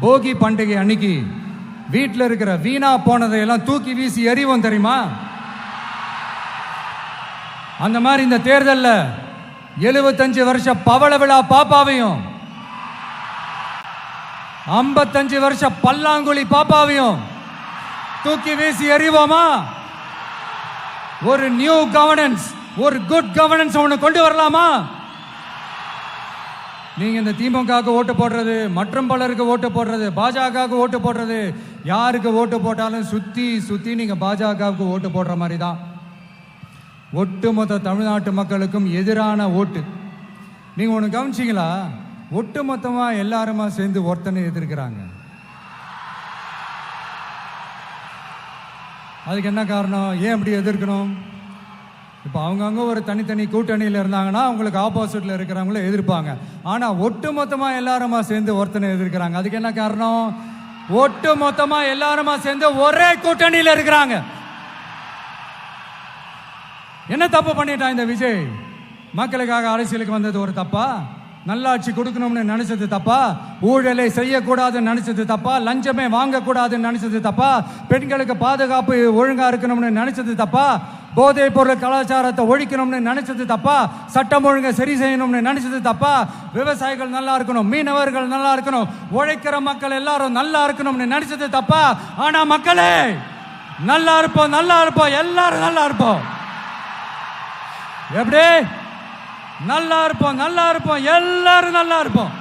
போகி பண்டிகை அன்னைக்கு வீட்டில் இருக்கிற வீணா போனதையெல்லாம் தூக்கி வீசி எறிவோம் தெரியுமா? அந்த மாதிரி இந்த தேர்தலில் 75 வருஷ பவள விழா பாப்பாவையும் 55 வருஷ பல்லாங்குழி பாப்பாவையும் தூக்கி வீசி எறிவோமா? ஒரு நியூ கவர்னன்ஸ், ஒரு குட் கவர்னன்ஸ் ஒன்று கொண்டு வரலாமா? நீங்க இந்த திமுக ஓட்டு போடுறது, மற்றும் பலருக்கு ஓட்டு போடுறது, பாஜக ஓட்டு போடுறது, யாருக்கு ஓட்டு போட்டாலும் சுத்தி சுத்தி நீங்க பாஜகவுக்கு ஓட்டு போடுற மாதிரி தான். ஒட்டுமொத்த தமிழ்நாட்டு மக்களுக்கும் எதிரான ஓட்டு. நீங்க ஒன்று கவனிச்சிங்களா? ஒட்டுமொத்தமா எல்லாருமா சேர்ந்து ஒருத்தனை எதிர்க்கிறாங்க. அதுக்கு என்ன காரணம்? ஏன் அப்படி எதிர்க்கணும்? இப்போ அவங்கவுங்க ஒரு தனித்தனி கூட்டணியில் இருந்தாங்கன்னா அவங்களுக்கு ஆப்போசிட்ல இருக்கிறவங்கள எதிர்ப்பாங்க. ஆனால் ஒட்டு மொத்தமாக எல்லாருமா சேர்ந்து ஒருத்தனை எதிர்க்கிறாங்க. அதுக்கு என்ன காரணம்? ஒட்டு மொத்தமாக எல்லாருமா சேர்ந்து ஒரே கூட்டணியில் இருக்கிறாங்க. என்ன தப்பு பண்ணிட்டான் இந்த விஜய்? மக்களுக்காக அரசியலுக்கு வந்தது ஒரு தப்பா? நல்லாட்சி கொடுக்கணும்னு நினைச்சது தப்பா? ஊழலை செய்யக்கூடாதுன்னு நினைச்சது தப்பா? லஞ்சமே வாங்கக்கூடாதுன்னு நினைச்சது தப்பா? பெண்களுக்கு பாதுகாப்பு ஒழுங்கா இருக்கணும்னு நினைச்சது தப்பா? போதைப் பொருள் கலாச்சாரத்தை ஒழிக்கணும்னு நினைச்சது தப்பா? சட்டம் ஒழுங்கை சரி செய்யணும்னு நினைச்சது தப்பா? விவசாயிகள் நல்லா இருக்கணும், மீனவர்கள் நல்லா இருக்கணும், உழைக்கிற மக்கள் எல்லாரும் நல்லா இருக்கணும்னு நினைச்சது தப்பா? ஆனா மக்களே நல்லா இருப்போம், நல்லா இருப்போம், எல்லாரும் நல்லா இருப்போம். எப்படி நல்லா இருப்போம்? நல்லா இருப்போம், எல்லாரும் நல்லா இருப்போம்.